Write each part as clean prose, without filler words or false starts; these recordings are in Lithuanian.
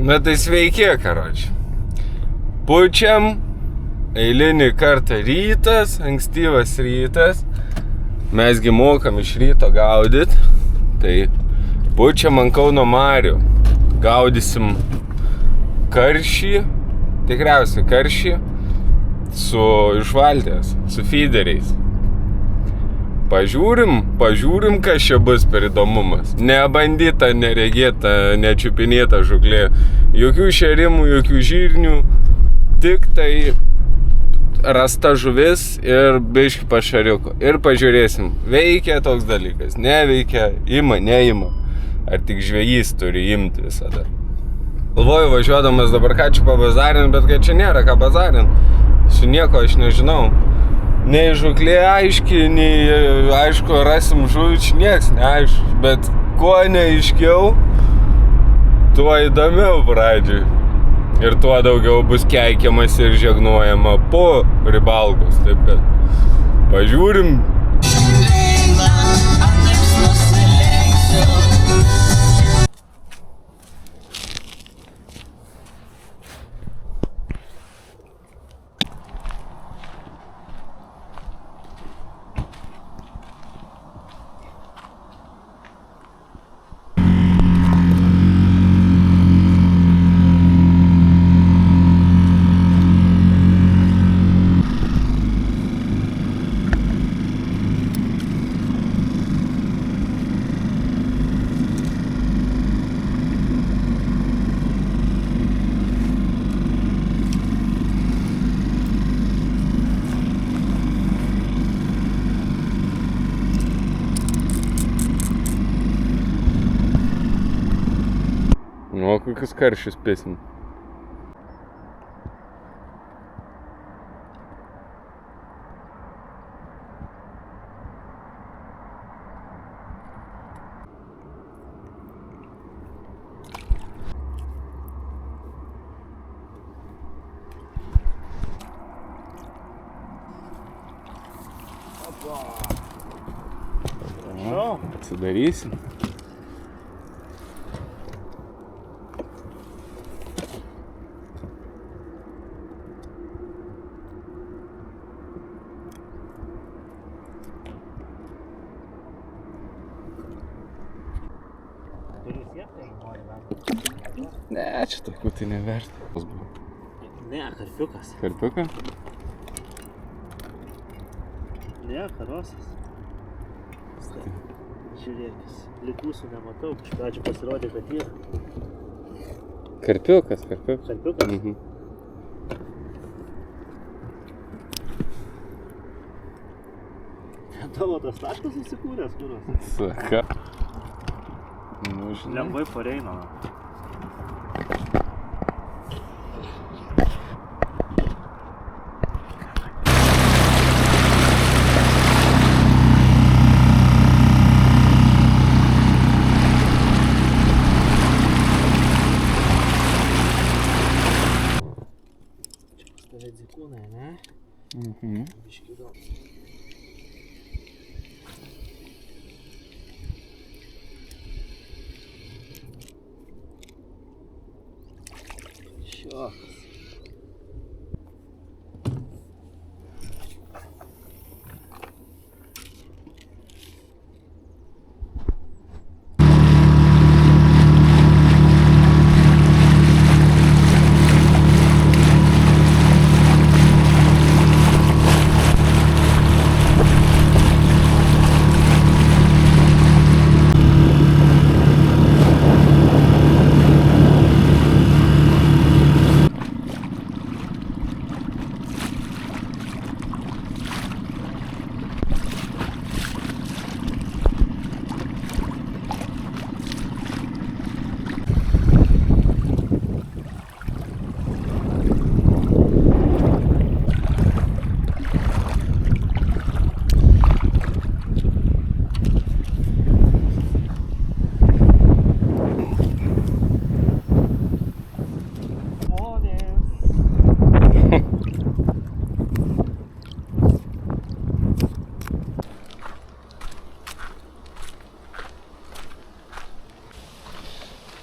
Na tai sveiki, karoči. Pučiam, eilinį kartą rytas, ankstyvas rytas. Mesgi mokam iš ryto gaudyt. Tai pučiam ant Kauno marių. Gaudysim karšį, tikriausiai karšį, iš valties, su feederiais. Pažiūrim, kas čia bus per įdomumas. Nebandyta, neregėta, nečiupinėta žuklė. Jokių šerimų, jokių žirnių, tik tai rasta žuvis ir biškį pašariuko. Ir pažiūrėsim, veikia toks dalykas, neveikia, ima, neima. Ar tik žvejys turi imti visada. Galvoju, važiuodamas dabar ką čia pabazarin, bet kad čia nėra ką bazarin. Su nieko aš nežinau. Nei žuklė aiški, nei aišku, rasim žuvį, čia nieks neaišku. Bet kuo neaiškiau, tuo įdomiau pradžiui. Ir tuo daugiau bus keikiamas ir žegnuojama po ribalkos. Taip kad pažiūrim. O kokius karšius pėsim. Atsidarysim. Ne, čia tokių tai neverta. Ne, karpiukas. Karpiuką? Ne, karosas. Žiūrėkis, likūsų nematau, iš pradžių pasirodė, kad yra. Karpiukas. Karpiukas? Mhm. Tavo tas taškas susikūręs, kuras? Saka. Nu, žinai. Lengvai pareina. Čia pas tave dzikūnai, ne? Mhm. Biškį gal. Šiokas.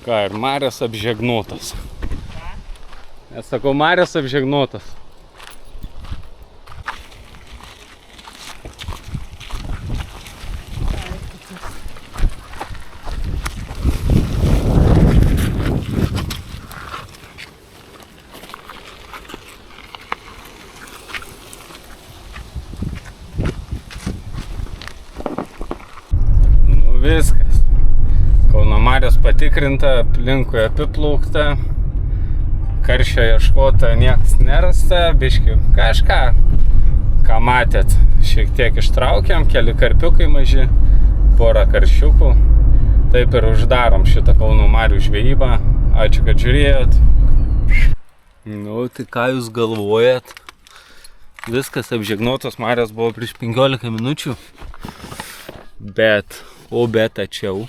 Ką, ir marias apžegnuotas. Nes sakau, marios apžegnotos. Viskas. Kauno marios patikrinta, aplinkui apiplaukta, karščio ieškota, nieks nerasta, biški kažką, ką matėt, šiek tiek ištraukiam, keli karpiukai maži, porą karšiukų. Taip ir uždarom šitą Kauno marių žvejybą. Ačiū, kad žiūrėjot. Nu, tai ką jūs galvojat? Viskas, apžegnotos marios buvo prieš 15 minučių. Bet tačiau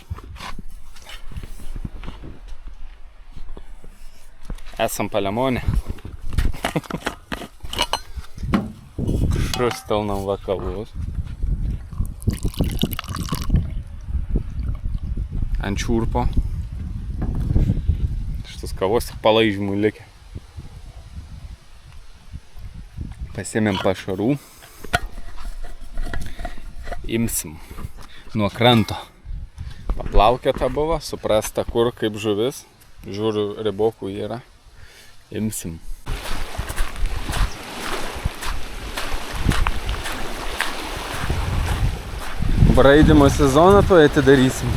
esam Palemone. Šrustelnam vakalus. Ant čiurpo. Šitas kavos tik palaižymui likę. Pasiėmėm pašarų. Imsim nuo kranto. Paplaukiota buvo, suprasta kur kaip žuvis. Žiūriu, ribokų yra. Imsim. Braidymo sezoną tuoj atidarysim.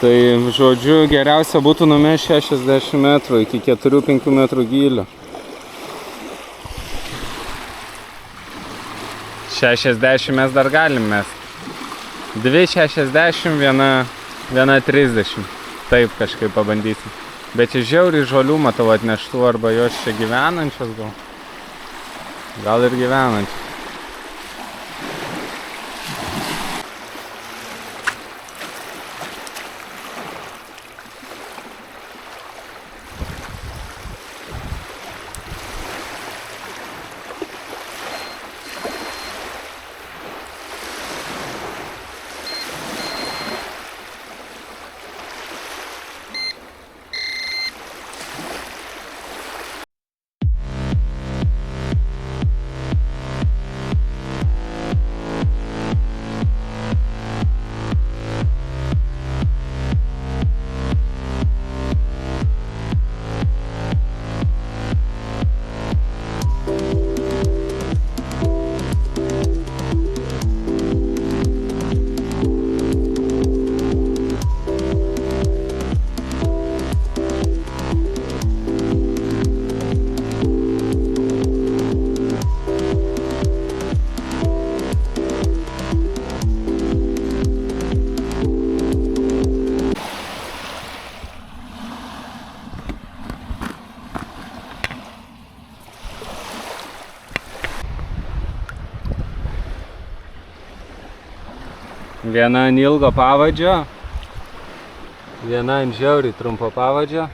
Tai, žodžiu, geriausia būtų numesti 60 metrų iki 4-5 metrų gylio. 60 mes dar galim mest. 2,60, 1,30. Taip kažkaip pabandysim. Bet čia žiauriai žolių matau atneštų, arba jos čia gyvenančios gal. Gal ir gyvenančios. Viena ant ilgo pavadžio, viena ant žiauriai trumpo pavadžio.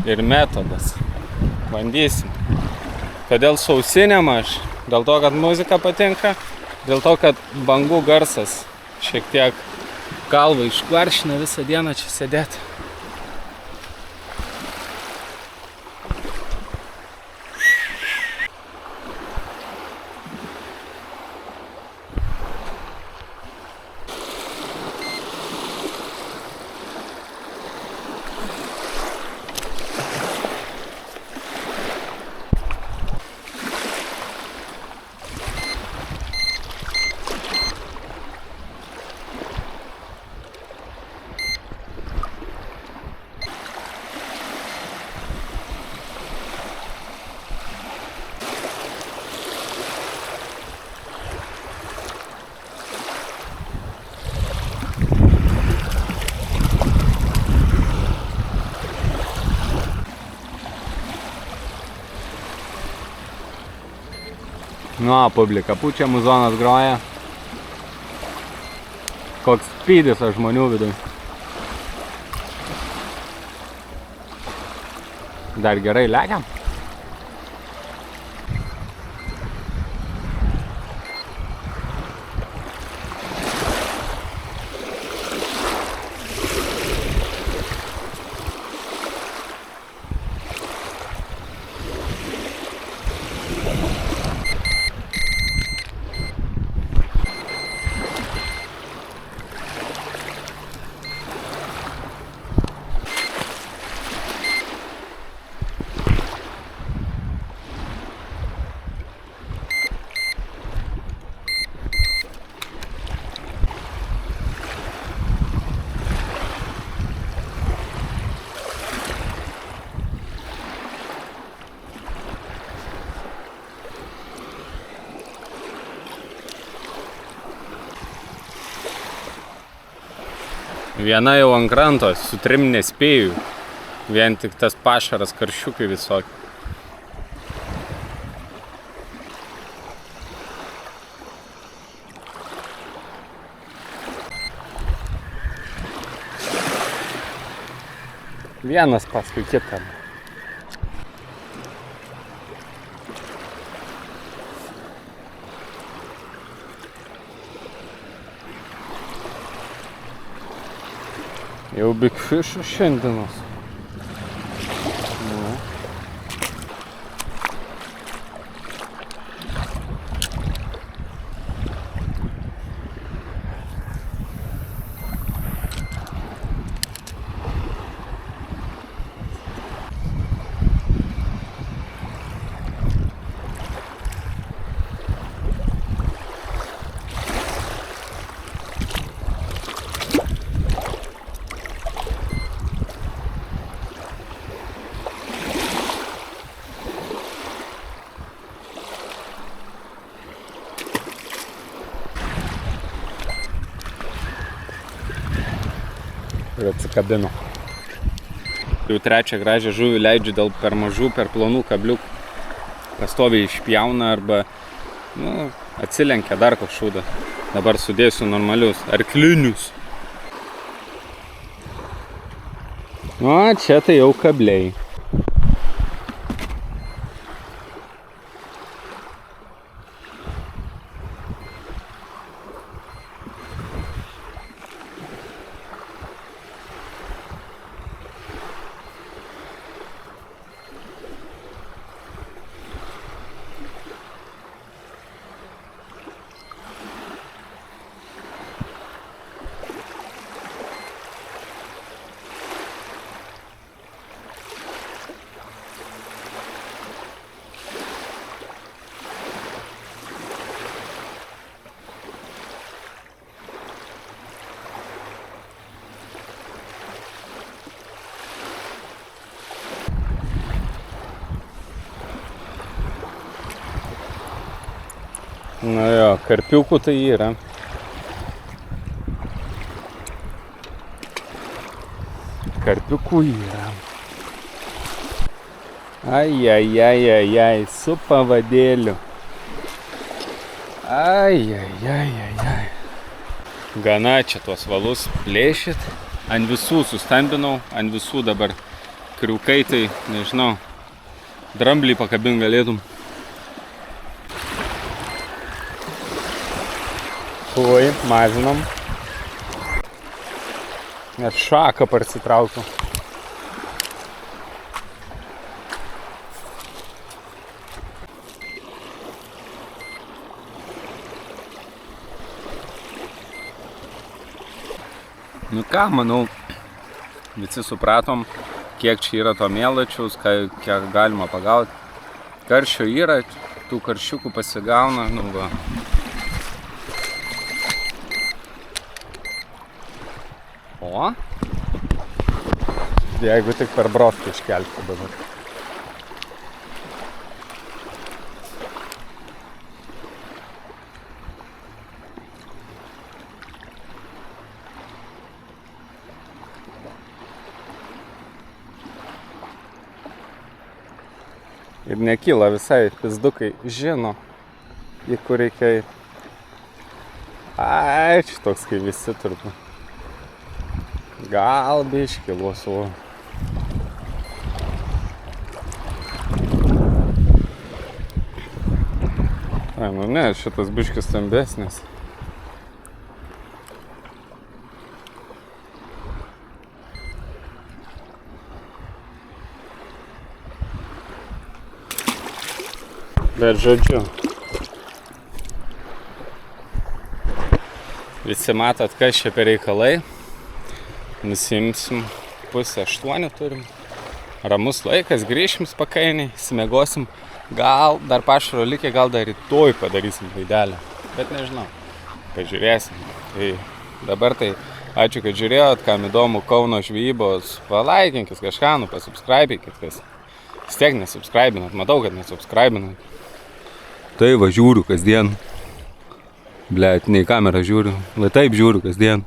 Ir metodas. Bandysim. Kodėl su ausinėm aš? Dėl to, kad muzika patinka, dėl to, kad bangų garsas šiek tiek galvą iškvaršina visą dieną čia sėdėti. Nu, publika pučia, muzonas groja. Koks spydis žmonių vidui. Dar gerai lekiam. Viena jau ant kranto, su 3 nespėjų. Vien tik tas pašaras, karšiukai visokie. Vienas paskui kitą. Jau big fish šiandienos. Ir atsikabino. Jau 3 gražią žuvį leidžiu dėl per mažų, per plonų kabliukų. Pastoviai išpjauna arba atsilenkia dar koks šūdas. Dabar sudėsiu normalius, arklinius. O, čia tai jau kabliai. Nu jo, karpiukų tai yra. Karpiukų yra. Ai, su pavadėliu. Ai. Gana čia tuos valus plėšit. Ant visų sustambinau, ant visų dabar kriukai, tai nežinau, dramblį pakabint galėtum. Oi, mažinam. Net šaką parsitraukiu. Nu ką, manau, visi supratom, kiek čia yra to mėlačiaus, kiek galima pagauti. Karščio yra, tų karščiukų pasigauna, nu va. O? Jeigu tik per brostą iškelti dabar. Ir nekyla visai, pizdukai žino. į kur reikia eit. Ai, čia toks kaip visi turbūt. Gal biškį losuo. Ai, nu ne, šitas biškis stambesnis. Bet žodžiu. Visi matot, kas čia per reikalai. Nusimsim 7:30 turim. Ramus laikas, grįšim spakainiai, smiegosim. Gal dar pašaro likę, gal dar rytoj padarysim laidelę. Bet nežinau. Pažiūrėsim. Tai dabar tai ačiū, kad žiūrėjot, kam įdomu Kauno žvejybos. Palaikinkit kažką, pasubscribinkit, kas. Vis tiek nesubscribinat, matau, kad nesubscribinat. Tai va žiūriu kasdien. Blet, ne į kamerą žiūriu, va taip žiūriu kasdien.